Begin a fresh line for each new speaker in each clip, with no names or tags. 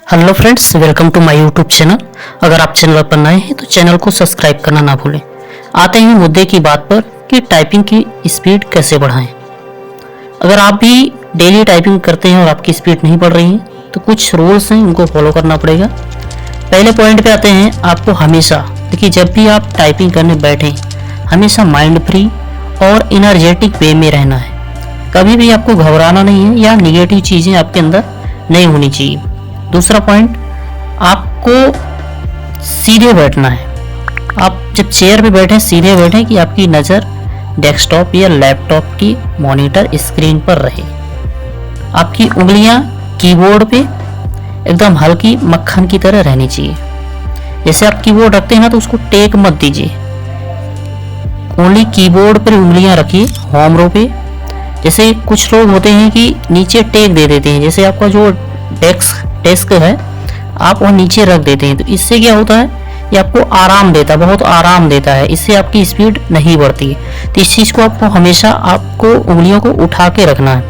Hello friends, welcome to my YouTube channel. अगर आप channel पर नए हैं तो चैनल को सब्सक्राइब करना ना भूलें। आते हैं मुद्दे की बात पर कि टाइपिंग की स्पीड कैसे बढ़ाएं। अगर आप भी डेली टाइपिंग करते हैं और आपकी स्पीड नहीं बढ़ रही है तो कुछ रूल्स हैं, उनको फॉलो करना पड़ेगा। पहले पॉइंट पे आते हैं। आपको हमेशा देखिए, जब भी आप टाइपिंग करने बैठें हमेशा माइंड फ्री और इनर्जेटिक वे में रहना है। कभी भी आपको घबराना नहीं है या निगेटिव चीज़ें आपके अंदर नहीं होनी चाहिए। दूसरा पॉइंट, आपको सीधे बैठना है। आप जब चेयर पे बैठे सीधे बैठे कि आपकी नज़र डेस्कटॉप या लैपटॉप की मॉनिटर स्क्रीन पर रहे। आपकी उंगलियां कीबोर्ड पे एकदम हल्की मक्खन की तरह रहनी चाहिए। जैसे आप कीबोर्ड रखते हैं ना तो उसको टेक मत दीजिए, ओनली कीबोर्ड पर उंगलियां रखिए, होम रो पे। जैसे कुछ लोग होते हैं कि नीचे टेक दे देते हैं, जैसे आपका जो डेस्क है आप वो नीचे रख देते हैं, तो इससे क्या होता है, ये आपको आराम देता है, बहुत आराम देता है। इससे आपकी स्पीड नहीं बढ़ती है। तो इस चीज़ को आपको हमेशा आपको उंगलियों को उठा के रखना है।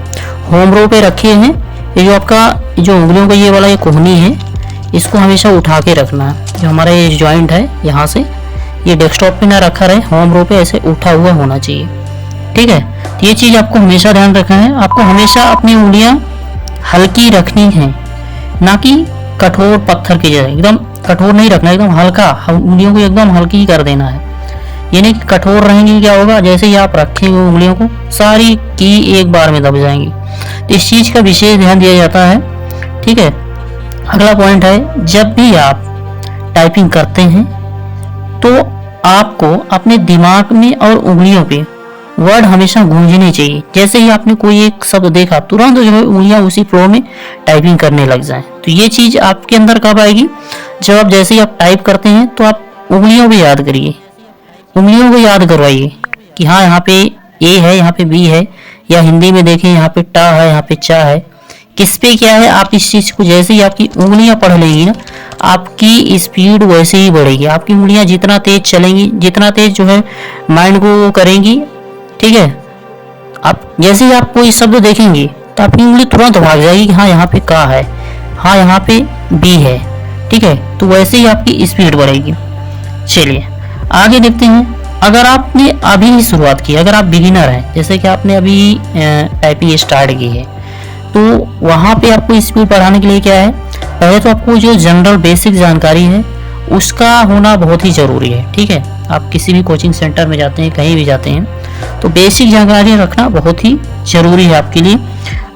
होम रो पे रखे हैं, ये जो आपका जो उंगलियों का ये वाला ये कोहनी है, इसको हमेशा उठा के रखना है। जो हमारा ये जॉइंट है यहाँ से, ये डेस्कटॉप पे ना रखा रहे, होम रो पे ऐसे उठा हुआ होना चाहिए। ठीक है, तो ये चीज़ आपको हमेशा ध्यान रखना है। आपको हमेशा अपनी उंगलियां हल्की रखनी है, ना कि कठोर पत्थर की जगह। एकदम कठोर नहीं रखना, एकदम हल्का, उंगलियों को एकदम हल्की कर देना है। ये नहीं कि कठोर रहेंगी, क्या होगा, जैसे ही आप रखेंगे उंगलियों को सारी की एक बार में दब जाएंगी। तो इस चीज़ का विशेष ध्यान दिया जाता है। ठीक है, अगला पॉइंट है, जब भी आप टाइपिंग करते हैं तो आपको अपने दिमाग में और उंगलियों पे वर्ड हमेशा गूंजने चाहिए। जैसे ही आपने कोई एक शब्द देखा तुरंत जो है उंगलियां उसी फ्लो में टाइपिंग करने लग जाएं। तो ये चीज़ आपके अंदर कब आएगी, जब आप जैसे ही आप टाइप करते हैं तो आप उंगलियों को याद करिए, उंगलियों को याद करवाइए कि हाँ यहाँ पे ए है, यहाँ पे बी है, या हिंदी में देखें यहाँ पे टा है, यहाँ पे चा है, किस पे क्या है। आप इस चीज़ को जैसे ही आपकी उंगलियां पढ़ लेंगी ना, आपकी स्पीड वैसे ही बढ़ेगी। आपकी उंगलियां जितना तेज चलेंगी, जितना तेज जो है माइंड को करेंगी, ठीक है, आप जैसे ही आप कोई शब्द देखेंगे तो आपकी उंगली तुरंत भाग जाएगी कि हाँ यहाँ पे का है, हाँ यहाँ पे बी है। ठीक है, तो वैसे ही आपकी स्पीड बढ़ेगी। चलिए आगे देखते हैं। अगर आपने अभी ही शुरुआत की, अगर आप बिगिनर हैं, जैसे कि आपने अभी टाइपिंग स्टार्ट की है, तो वहाँ पे आपको स्पीड बढ़ाने के लिए क्या है, पहले तो आपको जो जनरल बेसिक जानकारी है उसका होना बहुत ही ज़रूरी है। ठीक है, आप किसी भी कोचिंग सेंटर में जाते हैं, कहीं भी जाते हैं, तो बेसिक जानकारी रखना बहुत ही ज़रूरी है आपके लिए।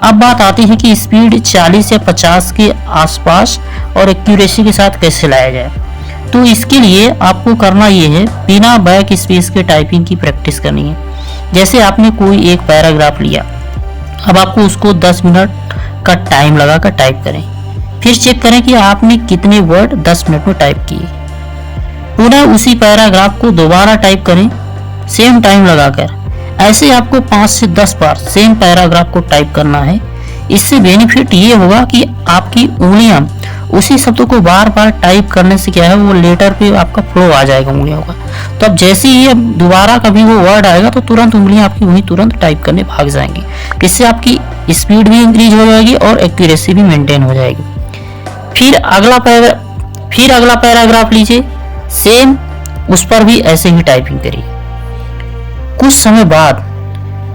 अब बात आती है कि स्पीड 40 या 50 के आसपास और एक्यूरेसी के साथ कैसे लाया जाए। तो इसके लिए आपको करना ये है, बिना बैक स्पेस के टाइपिंग की प्रैक्टिस करनी है। जैसे आपने कोई एक पैराग्राफ लिया, अब आपको उसको 10 मिनट का टाइम लगा कर टाइप करें। फिर चेक करें कि आपने कितने वर्ड 10 मिनट में टाइप किए। पुनः उसी पैराग्राफ को दोबारा टाइप करें सेम टाइम लगाकर। ऐसे आपको 5 से 10 बार सेम पैराग्राफ को टाइप करना है। इससे बेनिफिट ये होगा कि आपकी उंगलियां उसी शब्द को बार बार टाइप करने से क्या है, वो लेटर पे आपका फ्लो आ जाएगा उंगलियों का। तो अब जैसे ही अब दोबारा कभी वो वर्ड आएगा तो तुरंत उंगलियां आपकी वहीं तुरंत टाइप करने भाग जाएंगी। इससे आपकी स्पीड भी इंक्रीज हो जाएगी और एक्यूरेसी भी मेंटेन हो जाएगी। फिर अगला पैराग्राफ लीजिए, सेम उस पर भी ऐसे ही टाइपिंग करिए। कुछ समय बाद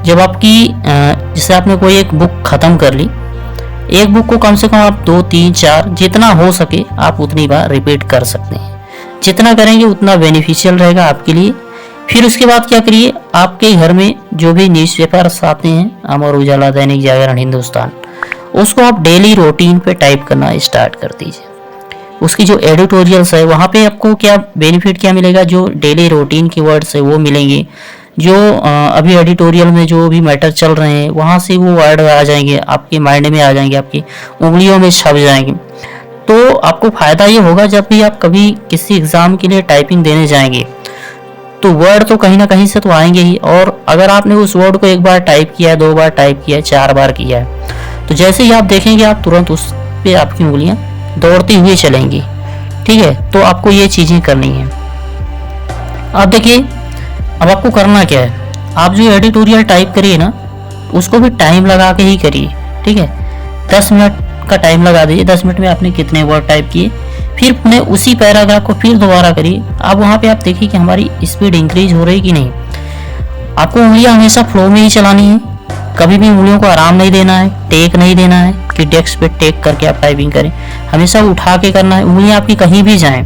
जब आपकी जैसे आपने कोई एक बुक खत्म कर ली, एक बुक को कम से कम आप 2, 3, 4 जितना हो सके आप उतनी बार रिपीट कर सकते हैं। जितना करेंगे उतना बेनिफिशियल रहेगा आपके लिए। फिर उसके बाद क्या करिए, आपके घर में जो भी न्यूज़पेपर्स आते हैं, अमर उजाला, दैनिक जागरण, हिंदुस्तान, उसको आप डेली रूटीन पे टाइप करना स्टार्ट कर दीजिए। उसकी जो एडिटोरियल्स है वहाँ पे आपको क्या बेनिफिट क्या मिलेगा, जो डेली रूटीन की वर्ड्स है वो मिलेंगे। जो अभी एडिटोरियल में जो भी मैटर चल रहे हैं वहाँ से वो वर्ड आ जाएंगे, आपके माइंड में आ जाएंगे, आपकी उंगलियों में छप जाएंगे। तो आपको फ़ायदा ये होगा, जब भी आप कभी किसी एग्ज़ाम के लिए टाइपिंग देने जाएंगे तो वर्ड तो कहीं ना कहीं से तो आएंगे ही। और अगर आपने उस वर्ड को एक बार टाइप किया है, 2 बार टाइप किया है, 4 बार किया है, तो जैसे ही आप देखेंगे आप तुरंत उस पर आपकी उंगलियां दौड़ती हुई चलेंगी। ठीक है, तो आपको ये चीज़ें करनी है। अब देखिए, अब आपको करना क्या है, आप जो एडिटोरियल टाइप करिए ना उसको भी टाइम लगा के ही करिए। ठीक है, 10 मिनट का टाइम लगा दीजिए, 10 मिनट में आपने कितने वर्ड टाइप किए, फिर पुनः उसी पैराग्राफ को फिर दोबारा करिए। अब वहाँ पे आप देखिए कि हमारी स्पीड इंक्रीज हो रही कि नहीं। आपको उंगलियां हमेशा फ्लो में ही चलानी है, कभी भी उंगलियों को आराम नहीं देना है, टेक नहीं देना है कि डेस्क पे टेक करके आप टाइपिंग करें, हमेशा उठा के करना है। उंगलियां आपकी कहीं भी जाएं,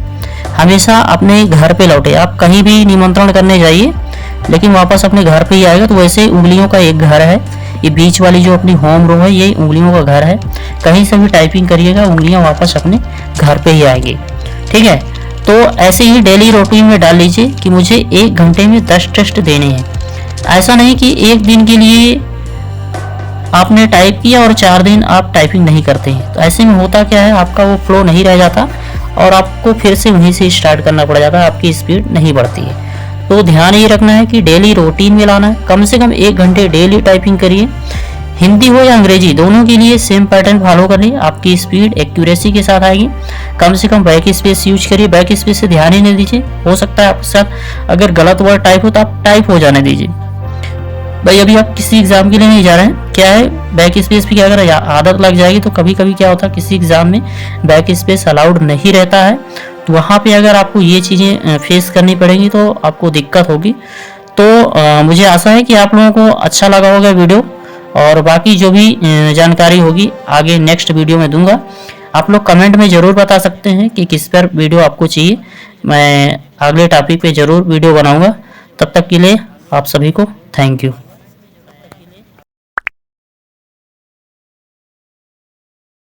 हमेशा अपने घर पे लौटे। आप कहीं भी निमंत्रण करने जाइए लेकिन वापस अपने घर पे ही आएगा, तो वैसे उंगलियों का एक घर है। ये बीच वाली जो अपनी होम रो है ये उंगलियों का घर है। कहीं से भी टाइपिंग करिएगा उंगलियां वापस अपने घर पे ही आएंगी, ठीक है। तो ऐसे ही डेली रूटीन में डाल लीजिए कि मुझे 1 घंटे में 10 टेस्ट देने हैं। ऐसा नहीं कि एक दिन के लिए आपने टाइप किया और 4 दिन आप टाइपिंग नहीं करते हैं। तो ऐसे में होता क्या है, आपका वो फ्लो नहीं रह जाता और आपको फिर से वहीं से स्टार्ट करना पड़ जाता है, आपकी स्पीड नहीं बढ़ती है। तो ध्यान ये रखना है कि डेली रूटीन में लाना है, कम से कम 1 घंटे डेली टाइपिंग करिए। हिंदी हो या अंग्रेजी दोनों के लिए सेम पैटर्न फॉलो करिए, आपकी स्पीड एक्यूरेसी के साथ आएगी। कम से कम बैक स्पेस यूज करिए, बैक स्पेस से ध्यान ही नहीं दीजिए। हो सकता है आपके साथ अगर गलत वर्ड टाइप हो तो आप टाइप हो जाने दीजिए। भाई अभी आप किसी एग्जाम के लिए नहीं जा रहे हैं, क्या है बैक स्पेस भी क्या अगर आदत लग जाएगी तो कभी कभी क्या होता है किसी एग्जाम में बैक स्पेस अलाउड नहीं रहता है, तो वहाँ पे अगर आपको ये चीज़ें फेस करनी पड़ेंगी तो आपको दिक्कत होगी। तो मुझे आशा है कि आप लोगों को अच्छा लगा होगा वीडियो, और बाकी जो भी जानकारी होगी आगे नेक्स्ट वीडियो में दूंगा। आप लोग कमेंट में ज़रूर बता सकते हैं कि किस पर वीडियो आपको चाहिए, मैं अगले टॉपिक पे ज़रूर वीडियो बनाऊंगा। तब तक के लिए आप सभी को थैंक यू।